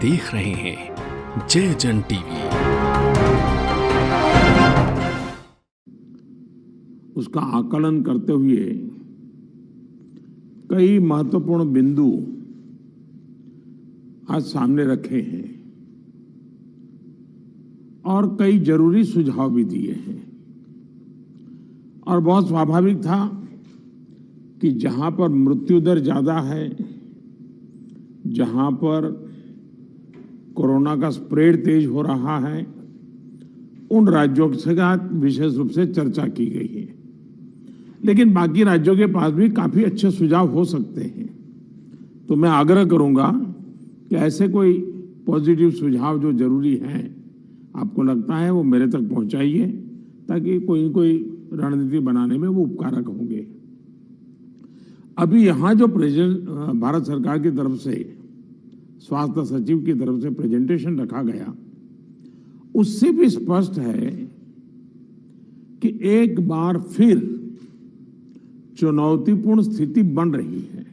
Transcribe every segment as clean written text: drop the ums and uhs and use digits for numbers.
देख रहे हैं जय जन टीवी। उसका आकलन करते हुए कई महत्वपूर्ण बिंदु आज सामने रखे हैं और कई जरूरी सुझाव भी दिए हैं। और बहुत स्वाभाविक था कि जहां पर मृत्यु दर ज्यादा है, जहां पर कोरोना का स्प्रेड तेज हो रहा है, उन राज्यों के साथ विशेष रूप से चर्चा की गई है। लेकिन बाकी राज्यों के पास भी काफी अच्छे सुझाव हो सकते हैं। तो मैं आग्रह करूंगा कि ऐसे कोई पॉजिटिव सुझाव जो जरूरी हैं, आपको लगता है वो मेरे तक पहुंचाइए, ताकि कोई कोई रणनीति बनाने में वो उपकारक होंगे। अभी यहाँ जो भारत सरकार की तरफ से स्वास्थ्य सचिव की तरफ से प्रेजेंटेशन रखा गया, उससे भी स्पष्ट है कि एक बार फिर चुनौतीपूर्ण स्थिति बन रही है।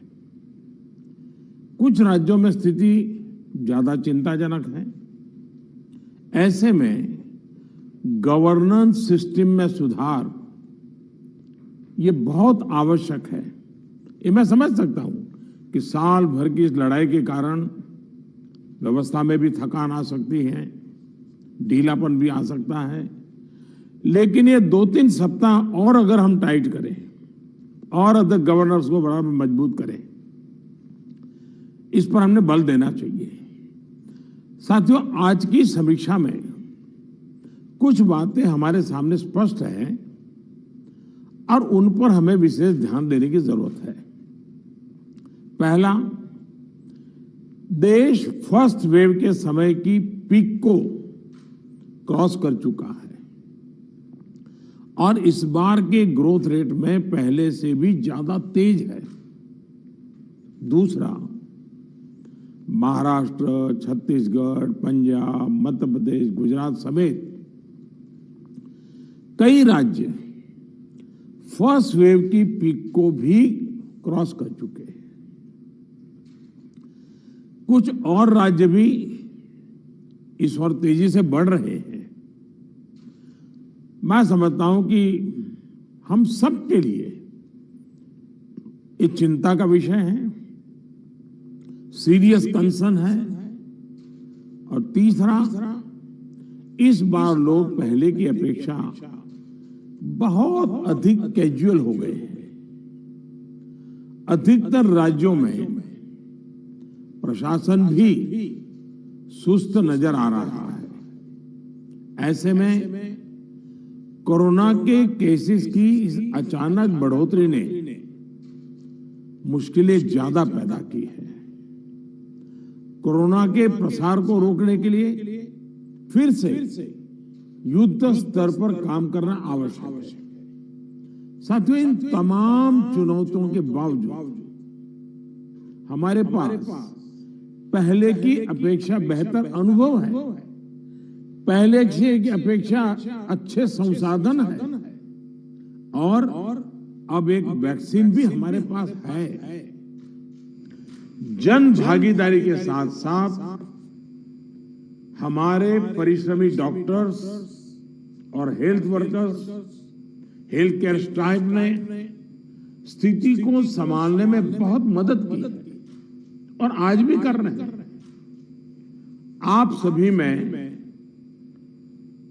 कुछ राज्यों में स्थिति ज्यादा चिंताजनक है। ऐसे में गवर्नेंस सिस्टम में सुधार ये बहुत आवश्यक है। ये मैं समझ सकता हूं कि साल भर की इस लड़ाई के कारण व्यवस्था में भी थकान आ सकती है, ढीलापन भी आ सकता है। लेकिन ये 2-3 सप्ताह और अगर हम टाइट करें और अदर गवर्नर्स को बड़ा मजबूत करें, इस पर हमने बल देना चाहिए। साथियों, आज की समीक्षा में कुछ बातें हमारे सामने स्पष्ट हैं और उन पर हमें विशेष ध्यान देने की जरूरत है। पहला, देश फर्स्ट वेव के समय की पीक को क्रॉस कर चुका है और इस बार के ग्रोथ रेट में पहले से भी ज्यादा तेज है। दूसरा, महाराष्ट्र, छत्तीसगढ़, पंजाब, मध्य प्रदेश, गुजरात समेत कई राज्य फर्स्ट वेव की पीक को भी क्रॉस कर चुके हैं। कुछ और राज्य भी इस ओर तेजी से बढ़ रहे हैं। मैं समझता हूं कि हम सब के लिए ये चिंता का विषय है, सीरियस कंसर्न है। और तीसरा, इस बार लोग पहले की अपेक्षा बहुत अधिक कैजुअल हो गए हैं। अधिकतर राज्यों में प्रशासन भी सुस्त नजर आ रहा है। ऐसे में कोरोना के केसेस की इस अचानक बढ़ोतरी ने मुश्किलें ज्यादा पैदा की है। कोरोना के प्रसार को रोकने के लिए फिर से युद्ध स्तर पर काम करना आवश्यक है। साथियों, इन तमाम चुनौतियों के बावजूद हमारे पास पहले की अपेक्षा बेहतर अनुभव है, पहले की अपेक्षा अच्छे संसाधन है और अब एक वैक्सीन भी हमारे पास है। जन भागीदारी के साथ साथ हमारे परिश्रमी डॉक्टर्स और health workers, health care staff ने स्थिति को संभालने में बहुत मदद की और आज भी कर रहे हैं। आप सभी में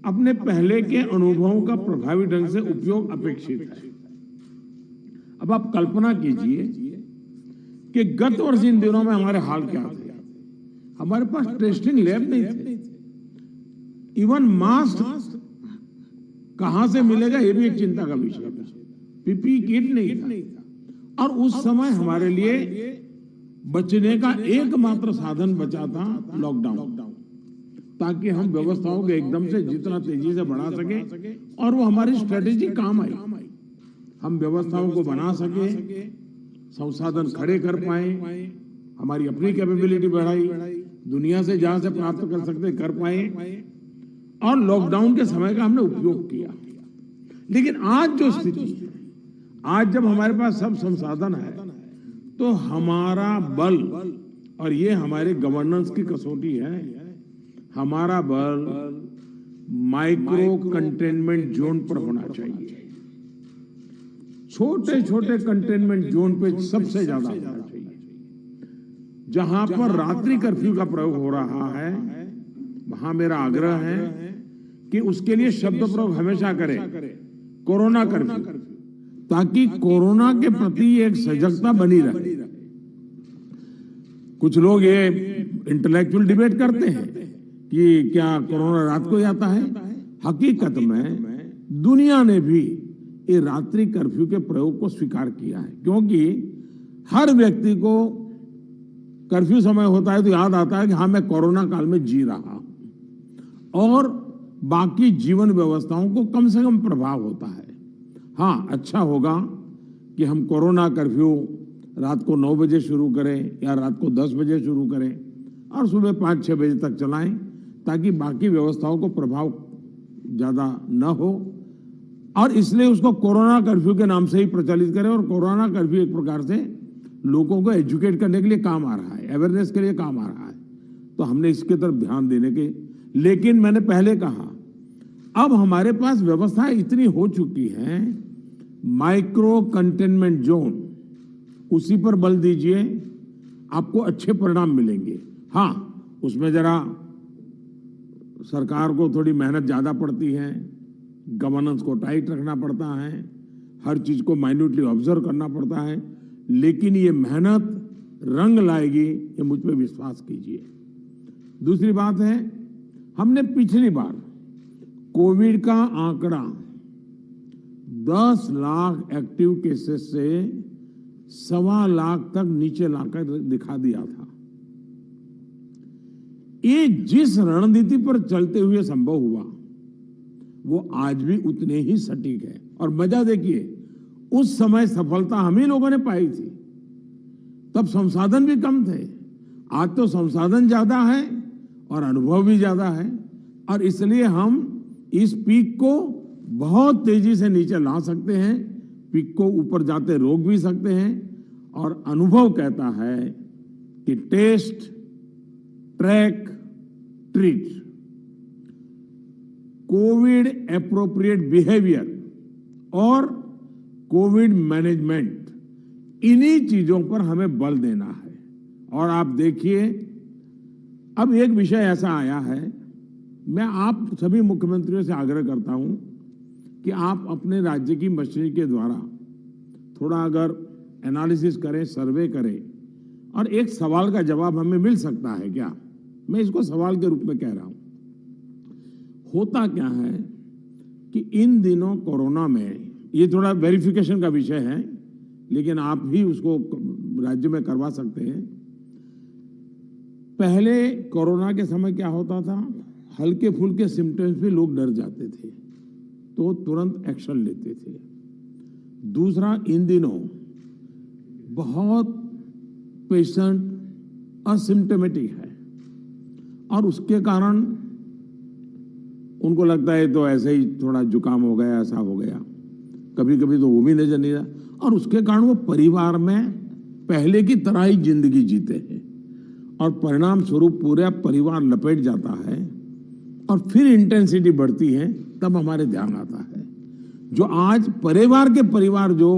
अपने पहले के अनुभवों का प्रभावी ढंग से उपयोग अपेक्षित है। अब आप कल्पना कीजिए कि गत वर्ष इन दिनों में हमारे हाल क्या थे। हमारे पास टेस्टिंग लैब नहीं थे, इवन मास्क कहां से मिलेगा ये भी एक चिंता का विषय था, पीपीई किट नहीं था। और उस समय हमारे लिए बचने का एकमात्र साधन बचा था लॉकडाउन, ताकि हम व्यवस्थाओं को एकदम से जितना तेजी से बढ़ा सके और वो हमारी स्ट्रेटेजी काम आई। हम व्यवस्थाओं को बना सके, संसाधन खड़े कर पाए, हमारी अपनी कैपेबिलिटी बढ़ाई, दुनिया से जहां से प्राप्त कर सकते कर पाए और लॉकडाउन के समय का हमने उपयोग किया। लेकिन आज जो स्थिति है, आज जब हमारे पास सब संसाधन है, तो हमारा बल और ये हमारे गवर्नेंस की कसौटी है। हमारा बल माइक्रो कंटेनमेंट जोन पर होना चाहिए। छोटे छोटे कंटेनमेंट जोन पे सबसे ज्यादा होना चाहिए। जहां पर रात्रि कर्फ्यू का प्रयोग हो रहा है, वहां मेरा आग्रह है कि उसके लिए शब्द प्रयोग हमेशा करें, कोरोना कर्फ्यू, ताकि कोरोना के प्रति एक सजगता बनी रहे। कुछ लोग ये इंटेलेक्चुअल डिबेट करते हैं कि क्या कोरोना रात को ही आता है। हकीकत में दुनिया ने भी ये रात्रि कर्फ्यू के प्रयोग को स्वीकार किया है, क्योंकि हर व्यक्ति को कर्फ्यू समय होता है तो याद आता है कि हाँ, मैं कोरोना काल में जी रहा हूं, और बाकी जीवन व्यवस्थाओं को कम से कम प्रभाव होता है। हाँ, अच्छा होगा कि हम कोरोना कर्फ्यू रात को 9 बजे शुरू करें या रात को 10 बजे शुरू करें और सुबह 5-6 बजे तक चलाएं, ताकि बाकी व्यवस्थाओं को प्रभाव ज्यादा न हो। और इसलिए उसको कोरोना कर्फ्यू के नाम से ही प्रचलित करें। और कोरोना कर्फ्यू एक प्रकार से लोगों को एजुकेट करने के लिए काम आ रहा है, अवेयरनेस के लिए काम आ रहा है, तो हमने इसके तरफ ध्यान देने के। लेकिन मैंने पहले कहा, अब हमारे पास व्यवस्थाएं इतनी हो चुकी हैं, माइक्रो कंटेनमेंट जोन, उसी पर बल दीजिए, आपको अच्छे परिणाम मिलेंगे। हाँ, उसमें जरा सरकार को थोड़ी मेहनत ज्यादा पड़ती है, गवर्नेंस को टाइट रखना पड़ता है, हर चीज को माइन्यूटली ऑब्जर्व करना पड़ता है, लेकिन ये मेहनत रंग लाएगी, ये मुझ पे विश्वास कीजिए। दूसरी बात है, हमने पिछली बार कोविड का आंकड़ा 10 लाख एक्टिव केसेस से 1.25 लाख तक नीचे लाकर दिखा दिया था। ये जिस रणनीति पर चलते हुए संभव हुआ, वो आज भी उतने ही सटीक है। और मजा देखिए, उस समय सफलता हम ही लोगों ने पाई थी, तब संसाधन भी कम थे। आज तो संसाधन ज्यादा है और अनुभव भी ज्यादा है, और इसलिए हम इस पीक को बहुत तेजी से नीचे ला सकते हैं, पीक को ऊपर जाते रोक भी सकते हैं। और अनुभव कहता है कि test, track, treat, covid appropriate behaviour और कोविड मैनेजमेंट, इन्हीं चीजों पर हमें बल देना है। और आप देखिए, अब एक विषय ऐसा आया है, मैं आप सभी मुख्यमंत्रियों से आग्रह करता हूं कि आप अपने राज्य की मशीनरी के द्वारा थोड़ा अगर एनालिसिस करें, सर्वे करें, और एक सवाल का जवाब हमें मिल सकता है क्या, मैं इसको सवाल के रूप में कह रहा हूं। होता क्या है कि इन दिनों कोरोना में, ये थोड़ा वेरिफिकेशन का विषय है, लेकिन आप भी उसको राज्य में करवा सकते हैं। पहले कोरोना के समय क्या होता था, हल्के फुल्के सिम्टम्स पे लोग डर जाते थे, तो तुरंत एक्शन लेते थे। दूसरा, इन दिनों बहुत पेशेंट असिम्टोमेटिक है, और उसके कारण उनको लगता है तो ऐसे ही थोड़ा जुकाम हो गया, ऐसा हो गया, कभी कभी तो वो भी नजर नहीं रहा, और उसके कारण वो परिवार में पहले की तरह ही जिंदगी जीते हैं, और परिणाम स्वरूप पूरा परिवार लपेट जाता है, और फिर इंटेंसिटी बढ़ती है। तब हमारे ध्यान आता है, जो आज परिवार जो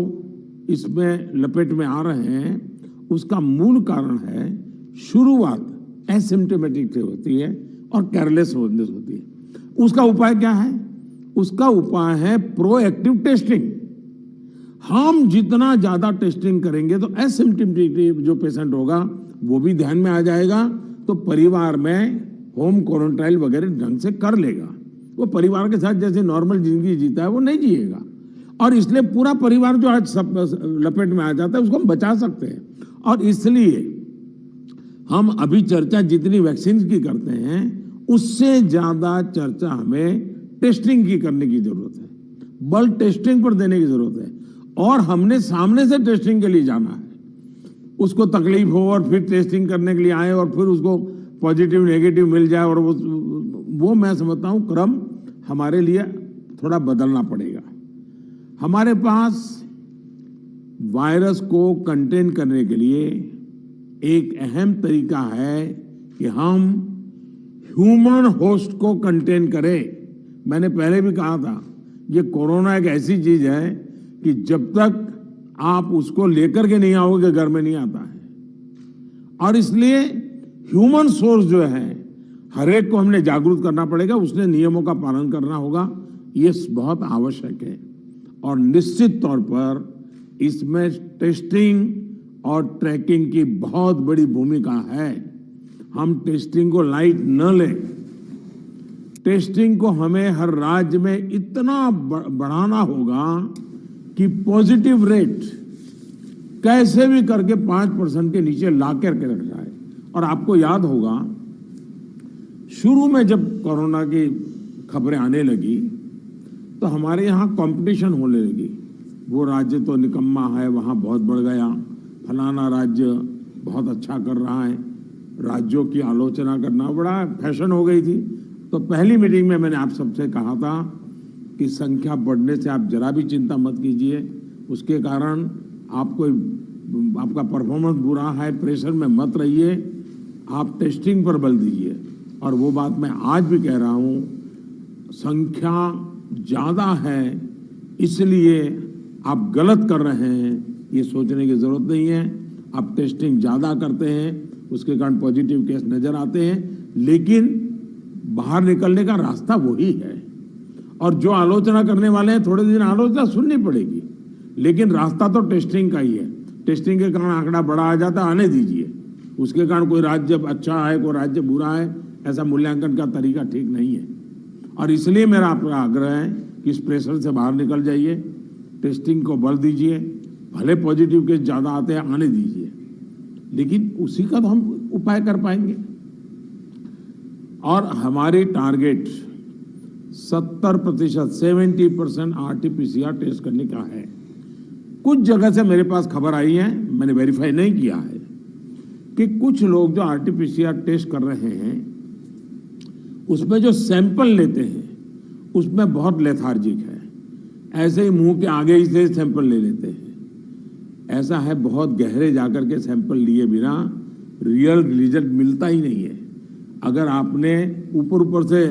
इसमें लपेट में आ रहे हैं, उसका मूल कारण है शुरुआत एसिम्टोमेटिक से होती है और केयरलेस होती है। उसका उपाय क्या है? उसका उपाय है प्रोएक्टिव टेस्टिंग। हम जितना ज्यादा टेस्टिंग करेंगे तो एसिम्टोमेटिक जो पेशेंट होगा वो भी ध्यान में आ जाएगा, तो परिवार में होम क्वारंटाइन वगैरह ढंग से कर लेगा। वो परिवार के साथ जैसे नॉर्मल जिंदगी जीता है वो नहीं जिएगा, और इसलिए पूरा परिवार जो आज सब लपेट में आ जाता है उसको हम बचा सकते हैं। और इसलिए हम अभी चर्चा जितनी वैक्सीन की करते हैं, उससे ज्यादा चर्चा हमें टेस्टिंग की करने की जरूरत है, बल टेस्टिंग पर देने की जरूरत है। और हमने सामने से टेस्टिंग के लिए जाना है, उसको तकलीफ हो और फिर टेस्टिंग करने के लिए आए और फिर उसको पॉजिटिव नेगेटिव मिल जाए, और वो मैं समझता हूं क्रम हमारे लिए थोड़ा बदलना पड़ेगा। हमारे पास वायरस को कंटेन करने के लिए एक अहम तरीका है कि हम ह्यूमन होस्ट को कंटेन करें। मैंने पहले भी कहा था, ये कोरोना एक ऐसी चीज है कि जब तक आप उसको लेकर के नहीं आओगे घर में नहीं आता है। और इसलिए ह्यूमन सोर्स जो है हर एक को हमने जागरूक करना पड़ेगा, उसने नियमों का पालन करना होगा, ये बहुत आवश्यक है। और निश्चित तौर पर इसमें टेस्टिंग और ट्रैकिंग की बहुत बड़ी भूमिका है। हम टेस्टिंग को लाइट न लें। टेस्टिंग को हमें हर राज्य में इतना बढ़ाना होगा कि पॉजिटिव रेट कैसे भी करके 5% के नीचे ला करके रख जाए। और आपको याद होगा, शुरू में जब कोरोना की खबरें आने लगी तो हमारे यहाँ कंपटीशन होने लगी। वो राज्य तो निकम्मा है, वहाँ बहुत बढ़ गया, फलाना राज्य बहुत अच्छा कर रहा है, राज्यों की आलोचना करना बड़ा फैशन हो गई थी। तो पहली मीटिंग में मैंने आप सबसे कहा था कि संख्या बढ़ने से आप जरा भी चिंता मत कीजिए, उसके कारण आपका परफॉर्मेंस बुरा है, प्रेशर में मत रहिए, आप टेस्टिंग पर बल दीजिए। और वो बात मैं आज भी कह रहा हूँ, संख्या ज्यादा है इसलिए आप गलत कर रहे हैं, ये सोचने की जरूरत नहीं है। आप टेस्टिंग ज्यादा करते हैं, उसके कारण पॉजिटिव केस नजर आते हैं, लेकिन बाहर निकलने का रास्ता वही है। और जो आलोचना करने वाले हैं, थोड़े दिन आलोचना सुननी पड़ेगी, लेकिन रास्ता तो टेस्टिंग का ही है। टेस्टिंग के कारण आंकड़ा बड़ा आ जाता, आने दीजिए। उसके कारण कोई राज्य अच्छा है, कोई राज्य बुरा है, ऐसा मूल्यांकन का तरीका ठीक नहीं है। और इसलिए मेरा आपका आग्रह है कि इस प्रेशर से बाहर निकल जाइए, टेस्टिंग को बल दीजिए। भले पॉजिटिव केस ज्यादा आते हैं, आने दीजिए, लेकिन उसी का तो हम उपाय कर पाएंगे। और हमारी टारगेट 70%, 70% RT-PCR टेस्ट करने का है। कुछ जगह से मेरे पास खबर आई है, मैंने वेरीफाई नहीं किया है, कि कुछ लोग जो RT-PCR टेस्ट कर रहे हैं उसमें जो सैंपल लेते हैं उसमें बहुत लेथार्जिक है। ऐसे ही मुंह के आगे ही से सैंपल ले लेते हैं। ऐसा है, बहुत गहरे जाकर के सैंपल लिए बिना रियल रिजल्ट मिलता ही नहीं है। अगर आपने ऊपर ऊपर से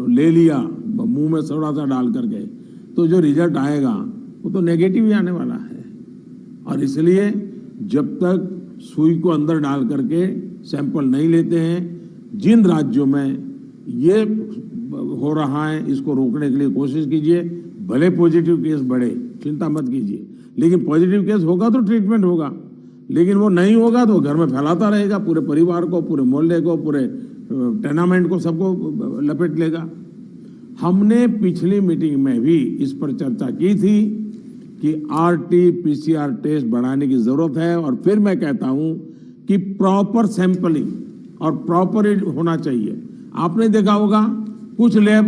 ले लिया मुंह में थोड़ा सा डाल करके, तो जो रिजल्ट आएगा वो तो नेगेटिव ही आने वाला है। और इसलिए जब तक सुई को अंदर डाल करके सैंपल नहीं लेते हैं, जिन राज्यों में ये हो रहा है इसको रोकने के लिए कोशिश कीजिए। भले पॉजिटिव केस बढ़े, चिंता मत कीजिए, लेकिन पॉजिटिव केस होगा तो ट्रीटमेंट होगा, लेकिन वो नहीं होगा तो घर में फैलाता रहेगा, पूरे परिवार को, पूरे मोहल्ले को, पूरे टेनामेंट को, सबको लपेट लेगा। हमने पिछली मीटिंग में भी इस पर चर्चा की थी कि RT-PCR टेस्ट बढ़ाने की जरूरत है। और फिर मैं कहता हूं कि प्रॉपर सैंपलिंग और प्रॉपर होना चाहिए। आपने देखा होगा, कुछ लैब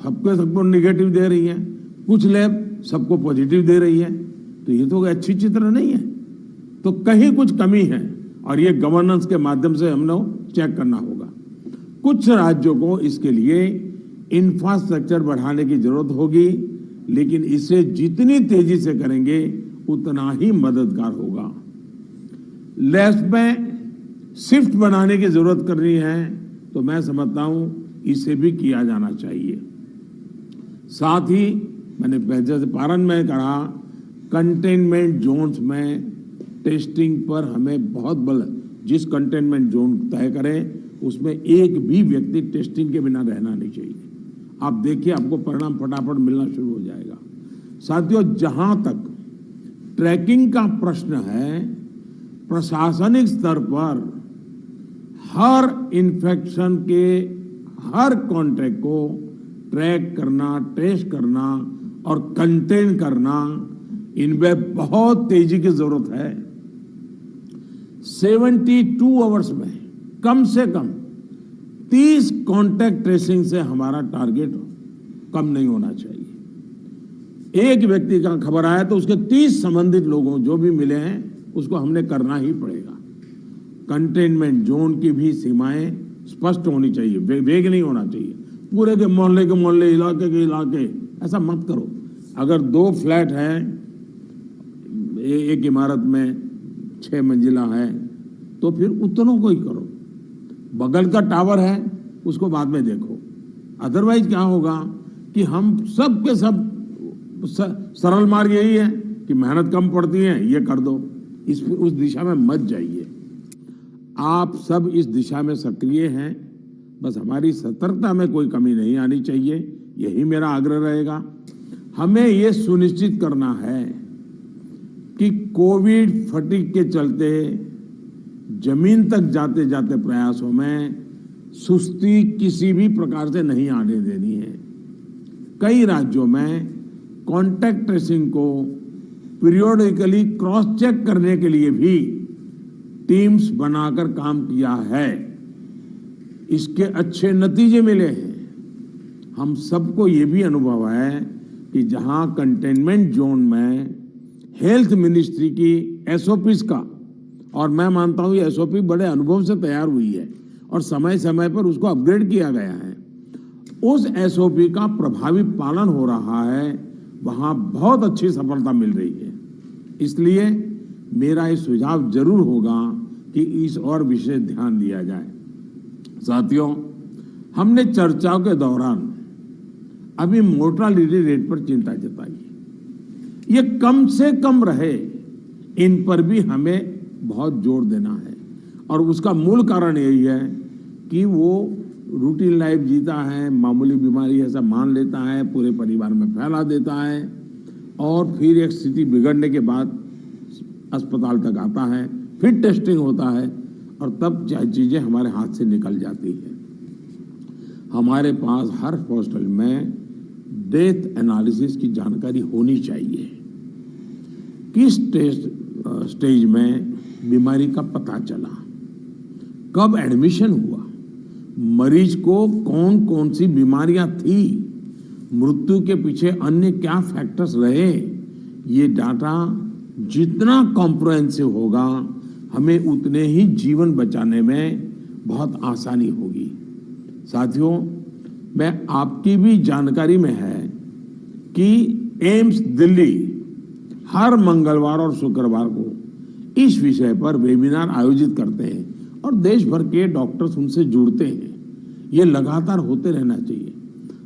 सबको निगेटिव दे रही है, कुछ लैब सबको पॉजिटिव दे रही है, तो ये तो अच्छी चित्र नहीं है। तो कहीं कुछ कमी है, और ये गवर्नेंस के माध्यम से हम लोग चेक करना होगा। कुछ राज्यों को इसके लिए इंफ्रास्ट्रक्चर बढ़ाने की जरूरत होगी, लेकिन इसे जितनी तेजी से करेंगे उतना ही मददगार होगा। लैब्स में शिफ्ट बनाने की जरूरत करनी है, तो मैं समझता हूं इसे भी किया जाना चाहिए। साथ ही मैंने जैसे पारण में कहा, कंटेनमेंट जोन्स में टेस्टिंग पर हमें बहुत बल, जिस कंटेनमेंट जोन तय करें उसमें एक भी व्यक्ति टेस्टिंग के बिना रहना नहीं चाहिए। आप देखिए, आपको परिणाम फटाफट मिलना शुरू हो जाएगा। साथियों, जहां तक ट्रैकिंग का प्रश्न है, प्रशासनिक स्तर पर हर इन्फेक्शन के हर कॉन्टैक्ट को ट्रैक करना, टेस्ट करना और कंटेन करना, इनमें बहुत तेजी की जरूरत है। 72 आवर्स में कम से कम 30 कॉन्टैक्ट ट्रेसिंग से हमारा टारगेट कम नहीं होना चाहिए। एक व्यक्ति का खबर आया तो उसके 30 संबंधित लोगों जो भी मिले हैं उसको हमने करना ही पड़ेगा। कंटेनमेंट जोन की भी सीमाएं स्पष्ट होनी चाहिए, वेग नहीं होना चाहिए। पूरे के मोहल्ले, इलाके के इलाके, ऐसा मत करो। अगर 2 फ्लैट हैं, एक इमारत में 6 मंजिला है, तो फिर उतनों को ही करो। बगल का टावर है उसको बाद में देखो। अदरवाइज क्या होगा कि हम सब के सब सरल मार्ग यही है कि मेहनत कम पड़ती है, ये कर दो, उस दिशा में मत जाइए। आप सब इस दिशा में सक्रिय हैं, बस हमारी सतर्कता में कोई कमी नहीं आनी चाहिए, यही मेरा आग्रह रहेगा। हमें ये सुनिश्चित करना है कि कोविड फटीग के चलते जमीन तक जाते जाते प्रयासों में सुस्ती किसी भी प्रकार से नहीं आने देनी है। कई राज्यों में कॉन्टैक्ट ट्रेसिंग को पीरियोडिकली क्रॉस चेक करने के लिए भी टीम्स बनाकर काम किया है। इसके अच्छे नतीजे मिले हैं। हम सबको ये भी अनुभव है कि जहां कंटेनमेंट जोन में हेल्थ मिनिस्ट्री की एसओपीज का, और मैं मानता हूं ये एसओपी बड़े अनुभव से तैयार हुई है और समय समय पर उसको अपग्रेड किया गया है, उस एसओपी का प्रभावी पालन हो रहा है, वहां बहुत अच्छी सफलता मिल रही है। इसलिए मेरा ये सुझाव जरूर होगा कि इस और विशेष ध्यान दिया जाए। साथियों, हमने चर्चाओं के दौरान अभी मोर्टालिटी रेट पर चिंता जताई, ये कम से कम रहे, इन पर भी हमें बहुत जोर देना है। और उसका मूल कारण यही है कि वो रूटीन लाइफ जीता है, मामूली बीमारी ऐसा मान लेता है, पूरे परिवार में फैला देता है और फिर एक स्थिति बिगड़ने के बाद अस्पताल तक आता है, फिर टेस्टिंग होता है और तब चीजें हमारे हाथ से निकल जाती है। हमारे पास हर हॉस्पिटल में डेथ एनालिसिस की जानकारी होनी चाहिए। किस स्टेज में बीमारी का पता चला, कब एडमिशन हुआ, मरीज को कौन कौन सी बीमारियां थी, मृत्यु के पीछे अन्य क्या फैक्टर्स रहे, ये डाटा जितना कॉम्प्रिहेंसिव होगा हमें उतने ही जीवन बचाने में बहुत आसानी होगी। साथियों, मैं आपकी भी जानकारी में है कि एम्स दिल्ली हर मंगलवार और शुक्रवार को इस विषय पर वेबिनार आयोजित करते हैं और देश भर के डॉक्टर्स उनसे जुड़ते हैं। ये लगातार होते रहना चाहिए।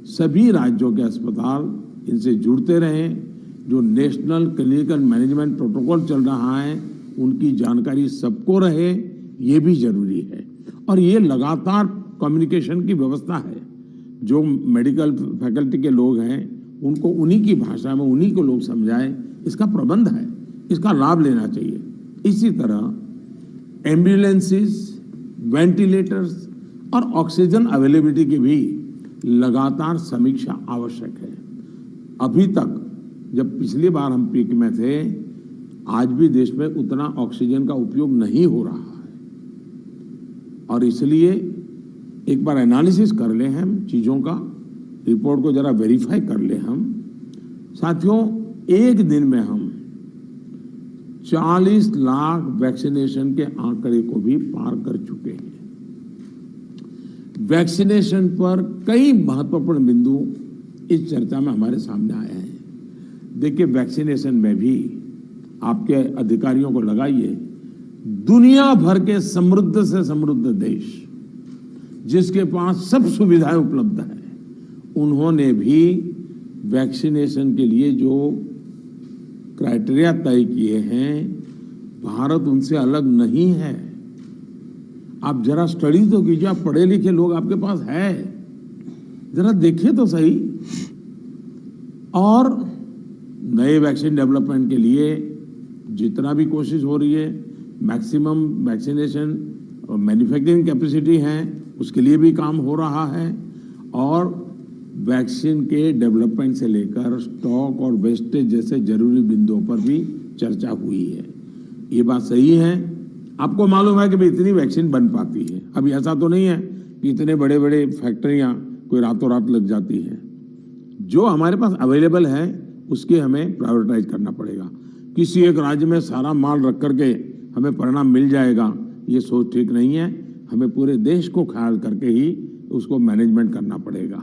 सभी राज्यों के अस्पताल इनसे जुड़ते रहें। जो नेशनल क्लिनिकल मैनेजमेंट प्रोटोकॉल चल रहा है उनकी जानकारी सबको रहे, ये भी जरूरी है। और ये लगातार कम्युनिकेशन की व्यवस्था है। जो मेडिकल फैकल्टी के लोग हैं उनको उन्हीं की भाषा में उन्हीं को लोग समझाएं, इसका प्रबंध है, इसका लाभ लेना चाहिए। इसी तरह एम्बुलेंसेस, वेंटिलेटर्स और ऑक्सीजन अवेलेबिलिटी की भी लगातार समीक्षा आवश्यक है। अभी तक जब पिछली बार हम पीक में थे, आज भी देश में उतना ऑक्सीजन का उपयोग नहीं हो रहा है और इसलिए एक बार एनालिसिस कर ले हम चीजों का, रिपोर्ट को जरा वेरीफाई कर ले हम। साथियों, एक दिन में हम 40 लाख वैक्सीनेशन के आंकड़े को भी पार कर चुके हैं। वैक्सीनेशन पर कई महत्वपूर्ण बिंदु इस चर्चा में हमारे सामने आए हैं। देखिए, वैक्सीनेशन में भी आपके अधिकारियों को लगाइए, दुनिया भर के समृद्ध से समृद्ध देश जिसके पास सब सुविधाएं उपलब्ध है, उन्होंने भी वैक्सीनेशन के लिए जो क्राइटेरिया तय किए हैं, भारत उनसे अलग नहीं है। आप जरा स्टडी तो कीजिए, आप पढ़े लिखे लोग आपके पास है, जरा देखिए तो सही। और नए वैक्सीन डेवलपमेंट के लिए जितना भी कोशिश हो रही है, मैक्सिमम वैक्सीनेशन और मैन्युफैक्चरिंग कैपेसिटी है, उसके लिए भी काम हो रहा है। और वैक्सीन के डेवलपमेंट से लेकर स्टॉक और वेस्टेज जैसे जरूरी बिंदुओं पर भी चर्चा हुई है। ये बात सही है। आपको मालूम है कि भाई इतनी वैक्सीन बन पाती है। अभी ऐसा तो नहीं है कि इतने बड़े बड़े फैक्ट्रियां कोई रातों रात लग जाती है। जो हमारे पास अवेलेबल है उसके हमें प्रायोरिटाइज करना पड़ेगा। किसी एक राज्य में सारा माल रख करके हमें परिणाम मिल जाएगा, ये सोच ठीक नहीं है। हमें पूरे देश को ख्याल करके ही उसको मैनेजमेंट करना पड़ेगा।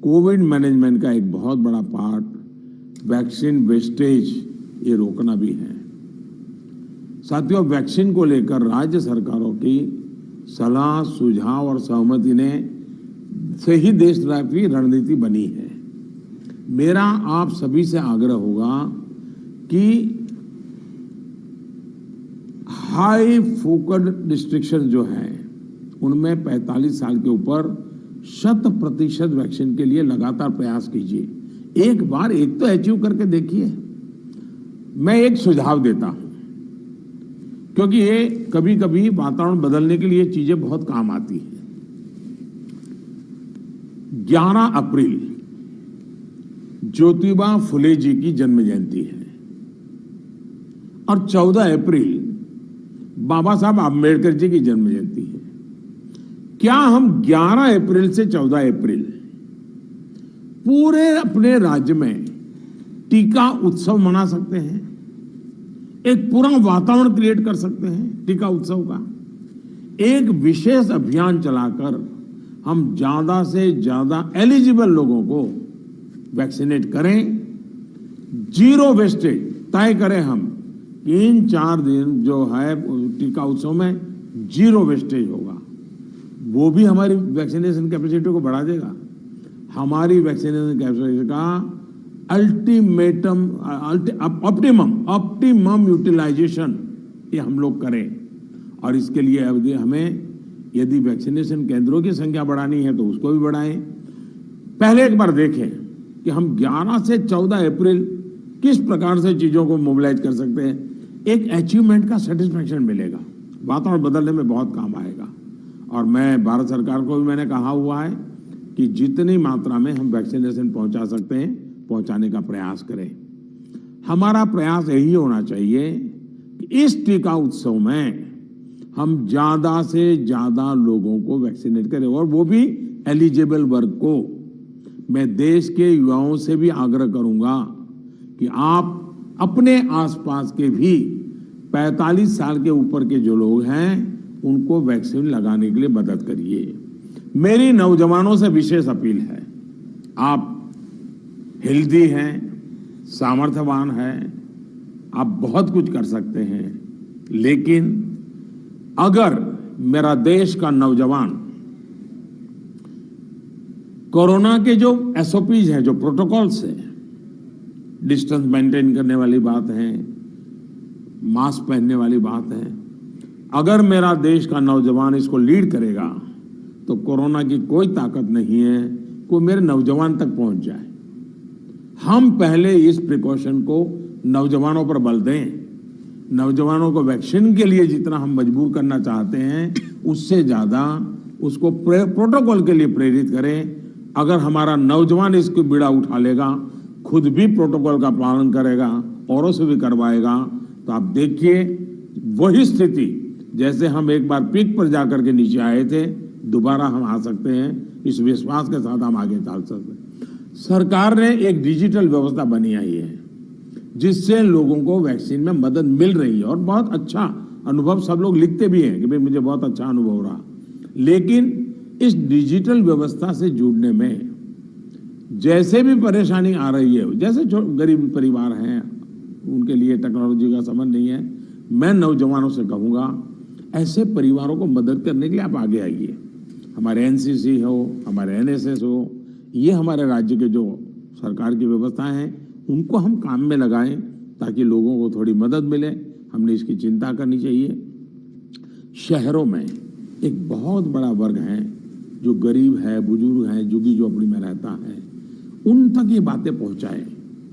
कोविड मैनेजमेंट का एक बहुत बड़ा पार्ट वैक्सीन वेस्टेज ये रोकना भी है। साथियों, वैक्सीन को लेकर राज्य सरकारों की सलाह, सुझाव और सहमति ने से ही देशव्यापी रणनीति बनी है। मेरा आप सभी से आग्रह होगा कि हाई फोकस्ड डिस्ट्रिक्शन जो है उनमें 45 साल के ऊपर 100% वैक्सीन के लिए लगातार प्रयास कीजिए। एक बार एक तो अचीव करके देखिए। मैं एक सुझाव देता हूं, क्योंकि ये कभी कभी वातावरण बदलने के लिए चीजें बहुत काम आती हैं। 11 अप्रैल ज्योतिबा फुले जी की जन्म जयंती है और 14 अप्रैल बाबा साहब आम्बेडकर जी की जन्म जयंती है। क्या हम 11 अप्रैल से 14 अप्रैल पूरे अपने राज्य में टीका उत्सव मना सकते हैं? एक पूरा वातावरण क्रिएट कर सकते हैं टीका उत्सव का। एक विशेष अभियान चलाकर हम ज्यादा से ज्यादा एलिजिबल लोगों को वैक्सीनेट करें। जीरो वेस्टेज तय करें हम कि इन 4 दिन जो है टीका उत्सव में जीरो वेस्टेज होगा। वो भी हमारी वैक्सीनेशन कैपेसिटी को बढ़ा देगा। हमारी वैक्सीनेशन कैपेसिटी का ऑप्टिमम यूटिलाइजेशन ये हम लोग करें। और इसके लिए हमें यदि वैक्सीनेशन केंद्रों की संख्या बढ़ानी है तो उसको भी बढ़ाएं। पहले एक बार देखें कि हम 11 से 14 अप्रैल किस प्रकार से चीजों को मोबिलाइज कर सकते हैं। एक अचीवमेंट का सेटिस्फेक्शन मिलेगा, वातावरण बदलने में बहुत काम आएगा। और मैं भारत सरकार को भी मैंने कहा हुआ है कि जितनी मात्रा में हम वैक्सीनेशन पहुंचा सकते हैं पहुंचाने का प्रयास करें। हमारा प्रयास यही होना चाहिए कि इस टीका उत्सव में हम ज्यादा से ज्यादा लोगों को वैक्सीनेट करें, और वो भी एलिजिबल वर्ग को। मैं देश के युवाओं से भी आग्रह करूंगा कि आप अपने आसपास के भी 45 साल के ऊपर के जो लोग हैं उनको वैक्सीन लगाने के लिए मदद करिए। मेरी नौजवानों से विशेष अपील है, आप हेल्दी हैं, सामर्थ्यवान हैं, आप बहुत कुछ कर सकते हैं, लेकिन अगर मेरा देश का नौजवान कोरोना के जो एसओपीज हैं, जो प्रोटोकॉल्स हैं, डिस्टेंस मेंटेन करने वाली बात है, मास्क पहनने वाली बात है, अगर मेरा देश का नौजवान इसको लीड करेगा तो कोरोना की कोई ताकत नहीं है कि मेरे नौजवान तक पहुंच जाए। हम पहले इस प्रिकॉशन को नौजवानों पर बल दें। नौजवानों को वैक्सीन के लिए जितना हम मजबूर करना चाहते हैं उससे ज्यादा उसको प्रोटोकॉल के लिए प्रेरित करें। अगर हमारा नौजवान इसको बीड़ा उठा लेगा, खुद भी प्रोटोकॉल का पालन करेगा, औरों से भी करवाएगा, तो आप देखिए वही स्थिति जैसे हम एक बार पीक पर जाकर के नीचे आए थे, दोबारा हम आ सकते हैं। इस विश्वास के साथ हम आगे चल सकते हैं। सरकार ने एक डिजिटल व्यवस्था बनाई है जिससे लोगों को वैक्सीन में मदद मिल रही है, और बहुत अच्छा अनुभव सब लोग लिखते भी हैं कि भाई मुझे बहुत अच्छा अनुभव रहा। लेकिन इस डिजिटल व्यवस्था से जुड़ने में जैसे भी परेशानी आ रही है, जैसे गरीब परिवार हैं उनके लिए टेक्नोलॉजी का समझ नहीं है, मैं नौजवानों से कहूंगा ऐसे परिवारों को मदद करने के लिए आप आगे आइए। हमारे एनसीसी हो, हमारे एनएसएस हो, ये हमारे राज्य के जो सरकार की व्यवस्थाएं हैं उनको हम काम में लगाएं ताकि लोगों को थोड़ी मदद मिले। हमने इसकी चिंता करनी चाहिए। शहरों में एक बहुत बड़ा वर्ग है जो गरीब है, बुजुर्ग है, झुग्गी झोपड़ी में रहता है, उन तक ये बातें पहुंचाएं,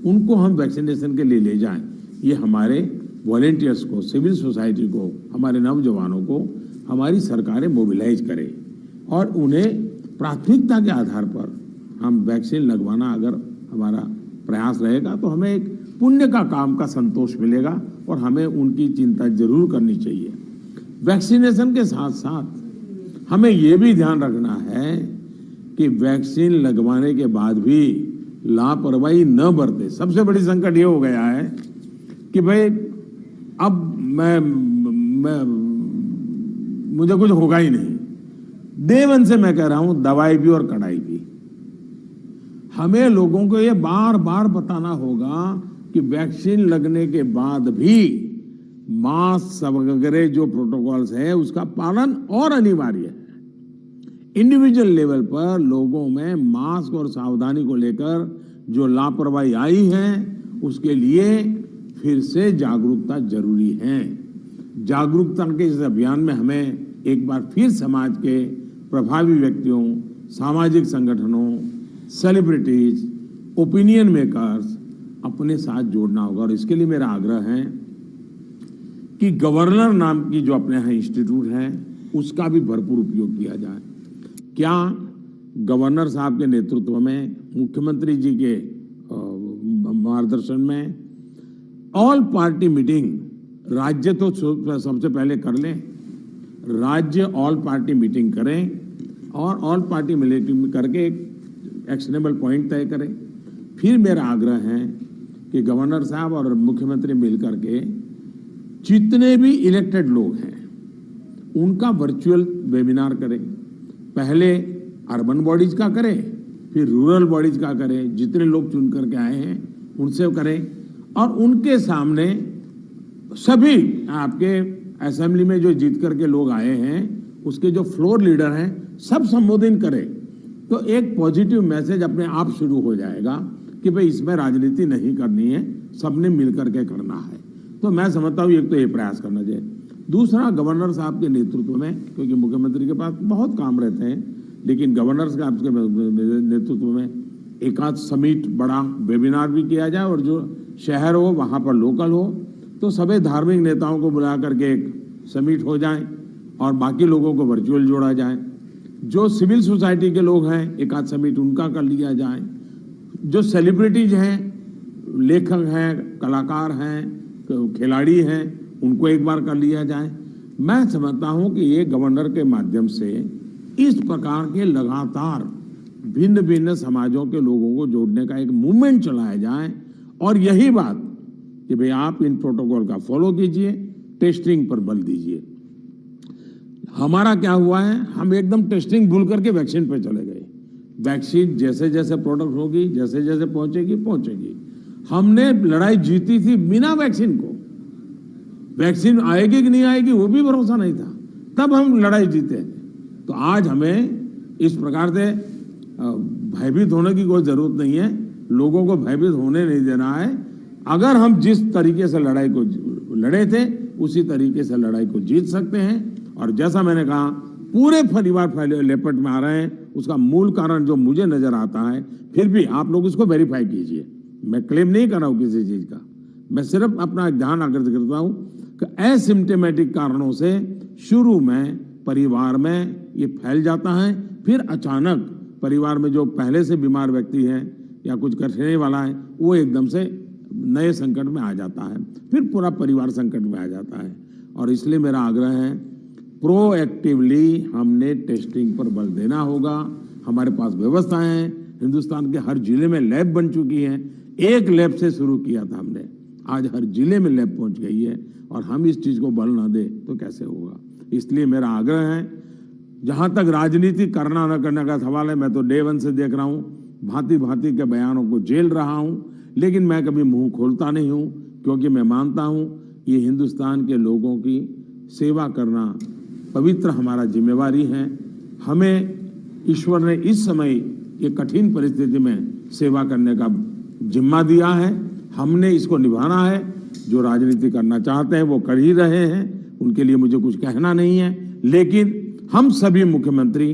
उनको हम वैक्सीनेशन के लिए ले जाएं। ये हमारे वॉलेंटियर्स को, सिविल सोसाइटी को, हमारे नौजवानों को हमारी सरकारें मोबिलाइज करें और उन्हें प्राथमिकता के आधार पर हम वैक्सीन लगवाना अगर हमारा प्रयास रहेगा तो हमें एक पुण्य का काम का संतोष मिलेगा और हमें उनकी चिंता जरूर करनी चाहिए। वैक्सीनेशन के साथ साथ हमें यह भी ध्यान रखना है कि वैक्सीन लगवाने के बाद भी लापरवाही न बरते। सबसे बड़ी संकट ये हो गया है कि भाई अब मुझे कुछ होगा ही नहीं। देवन से मैं कह रहा हूं, दवाई भी और कड़ाई भी। हमें लोगों को ये बार बार बताना होगा कि वैक्सीन लगने के बाद भी मास्क वगैरह जो प्रोटोकॉल्स है उसका पालन और अनिवार्य है। इंडिविजुअल लेवल पर लोगों में मास्क और सावधानी को लेकर जो लापरवाही आई है उसके लिए फिर से जागरूकता जरूरी है। जागरूकता के इस अभियान में हमें एक बार फिर समाज के प्रभावी व्यक्तियों, सामाजिक संगठनों, सेलिब्रिटीज, ओपिनियन मेकर्स अपने साथ जोड़ना होगा। और इसके लिए मेरा आग्रह है कि गवर्नर नाम की जो अपने यहाँ इंस्टीट्यूट है उसका भी भरपूर उपयोग किया जाए। क्या गवर्नर साहब के नेतृत्व में, मुख्यमंत्री जी के मार्गदर्शन में ऑल पार्टी मीटिंग राज्य तो सबसे पहले कर लें, राज्य ऑल पार्टी मीटिंग करें और ऑल पार्टी मीटिंग करके एक एक्शनेबल पॉइंट तय करें। फिर मेरा आग्रह है कि गवर्नर साहब और मुख्यमंत्री मिलकर के जितने भी इलेक्टेड लोग हैं उनका वर्चुअल वेबिनार करें। पहले अर्बन बॉडीज का करें, फिर रूरल बॉडीज का करें, जितने लोग चुन करके आए हैं उनसे करें और उनके सामने सभी आपके असेंबली में जो जीत करके लोग आए हैं उसके जो फ्लोर लीडर हैं सब संबोधित करें। तो एक पॉजिटिव मैसेज अपने आप शुरू हो जाएगा कि भाई इसमें राजनीति नहीं करनी है, सबने मिलकर के करना है। तो मैं समझता हूँ एक तो ये प्रयास करना चाहिए। दूसरा, गवर्नर साहब के नेतृत्व में, क्योंकि मुख्यमंत्री के पास बहुत काम रहते हैं, लेकिन गवर्नर साहब के नेतृत्व में एक आध समिट, बड़ा वेबिनार भी किया जाए और जो शहर हो वहाँ पर लोकल हो तो सभी धार्मिक नेताओं को बुला करके एक समिट हो जाए और बाकी लोगों को वर्चुअल जोड़ा जाए। जो सिविल सोसाइटी के लोग हैं एक आध समिट उनका कर लिया जाए। जो सेलिब्रिटीज हैं, लेखक हैं, कलाकार हैं, खिलाड़ी हैं, उनको एक बार कर लिया जाए। मैं समझता हूं कि ये गवर्नर के माध्यम से इस प्रकार के लगातार भिन्न भिन्न समाजों के लोगों को जोड़ने का एक मूवमेंट चलाया जाए। और यही बात कि भाई आप इन प्रोटोकॉल का फॉलो कीजिए, टेस्टिंग पर बल दीजिए। हमारा क्या हुआ है, हम एकदम टेस्टिंग भूल करके वैक्सीन पर चले गए। वैक्सीन जैसे जैसे प्रोडक्ट होगी, जैसे जैसे पहुंचेगी। हमने लड़ाई जीती थी बिना वैक्सीन को। वैक्सीन आएगी कि नहीं आएगी वो भी भरोसा नहीं था, तब हम लड़ाई जीते। तो आज हमें इस प्रकार से भयभीत होने की कोई जरूरत नहीं है, लोगों को भयभीत होने नहीं देना है। अगर हम जिस तरीके से लड़ाई को लड़े थे उसी तरीके से लड़ाई को जीत सकते हैं। और जैसा मैंने कहा, पूरे परिवार लेपट में आ रहे हैं, उसका मूल कारण जो मुझे नजर आता है, फिर भी आप लोग इसको वेरीफाई कीजिए। मैं क्लेम नहीं कर रहा हूं किसी चीज का, मैं सिर्फ अपना ध्यान आकर्षित करता हूं कि एसिम्प्टोमेटिक कारणों से शुरू में परिवार में ये फैल जाता है, फिर अचानक परिवार में जो पहले से बीमार व्यक्ति है या कुछ करने वाला है वो एकदम से नए संकट में आ जाता है, फिर पूरा परिवार संकट में आ जाता है। और इसलिए मेरा आग्रह है, प्रोएक्टिवली हमने टेस्टिंग पर बल देना होगा। हमारे पास व्यवस्थाएं हैं, हिंदुस्तान के हर जिले में लैब बन चुकी है। एक लैब से शुरू किया था हमने, आज हर जिले में लैब पहुंच गई है। और हम इस चीज को बल ना दे तो कैसे होगा। इसलिए मेरा आग्रह है, जहां तक राजनीति करना न करने का सवाल है, मैं तो डे वन से देख रहा हूं, भांति भांति के बयानों को झेल रहा हूं, लेकिन मैं कभी मुंह खोलता नहीं हूं, क्योंकि मैं मानता हूं ये हिंदुस्तान के लोगों की सेवा करना पवित्र हमारा जिम्मेवारी है। हमें ईश्वर ने इस समय ये कठिन परिस्थिति में सेवा करने का जिम्मा दिया है, हमने इसको निभाना है। जो राजनीति करना चाहते हैं वो कर ही रहे हैं, उनके लिए मुझे कुछ कहना नहीं है। लेकिन हम सभी मुख्यमंत्री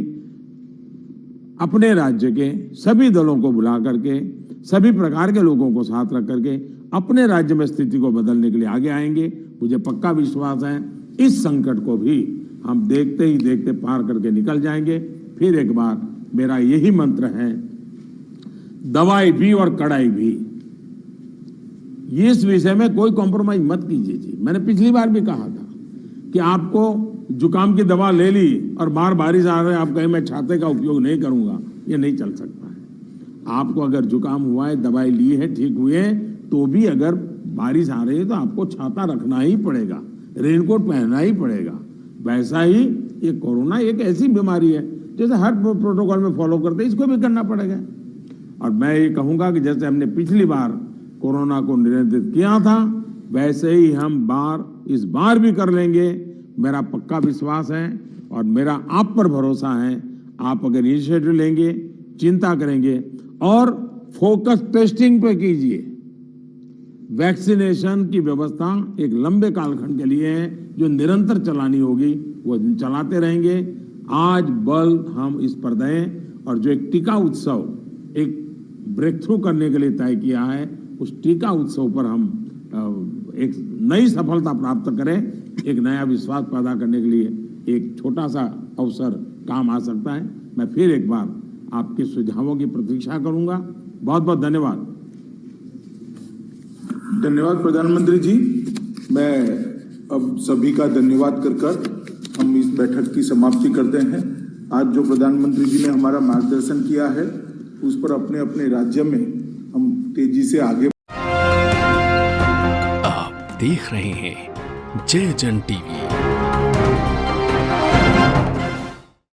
अपने राज्य के सभी दलों को बुला करके, सभी प्रकार के लोगों को साथ रख करके अपने राज्य में स्थिति को बदलने के लिए आगे आएंगे। मुझे पक्का विश्वास है इस संकट को भी हम देखते ही देखते पार करके निकल जाएंगे। फिर एक बार मेरा यही मंत्र है, दवाई भी और कड़ाई भी। इस विषय में कोई कॉम्प्रोमाइज मत कीजिए जी। मैंने पिछली बार भी कहा था कि आपको जुकाम की दवा ले ली और बार बारिश आ रही है, आप कहें मैं छाते का उपयोग नहीं करूंगा, ये नहीं चल सकता है। आपको अगर जुकाम हुआ है, दवाई ली है, ठीक हुए, तो भी अगर बारिश आ रही है तो आपको छाता रखना ही पड़ेगा, रेनकोट पहनना ही पड़ेगा। वैसा ही ये कोरोना एक ऐसी बीमारी है, जैसे हर प्रोटोकॉल में फॉलो करते हैं, इसको भी करना पड़ेगा। और मैं ये कहूंगा कि जैसे हमने पिछली बार कोरोना को नियंत्रित किया था, वैसे ही हम बार इस बार भी कर लेंगे, मेरा पक्का विश्वास है और मेरा आप पर भरोसा है। आप अगर इनिशिएटिव लेंगे, चिंता करेंगे और फोकस टेस्टिंग पे कीजिए। वैक्सीनेशन की व्यवस्था एक लंबे कालखंड के लिए है जो निरंतर चलानी होगी, वो चलाते रहेंगे। आज बल हम इस पर दें और जो एक टीका उत्सव एक ब्रेक थ्रू करने के लिए तय किया है, उस टीका उत्सव पर हम एक नई सफलता प्राप्त करें। एक नया विश्वास पैदा करने के लिए एक छोटा सा अवसर काम आ सकता है। मैं फिर एक बार आपके सुझावों की प्रतीक्षा करूंगा। बहुत बहुत धन्यवाद। धन्यवाद प्रधानमंत्री जी। मैं अब सभी का धन्यवाद कर हम इस बैठक की समाप्ति करते हैं। आज जो प्रधानमंत्री जी ने हमारा मार्गदर्शन किया है उस पर अपने अपने राज्य में हम तेजी से आगे। आप देख रहे हैं जय जन टीवी।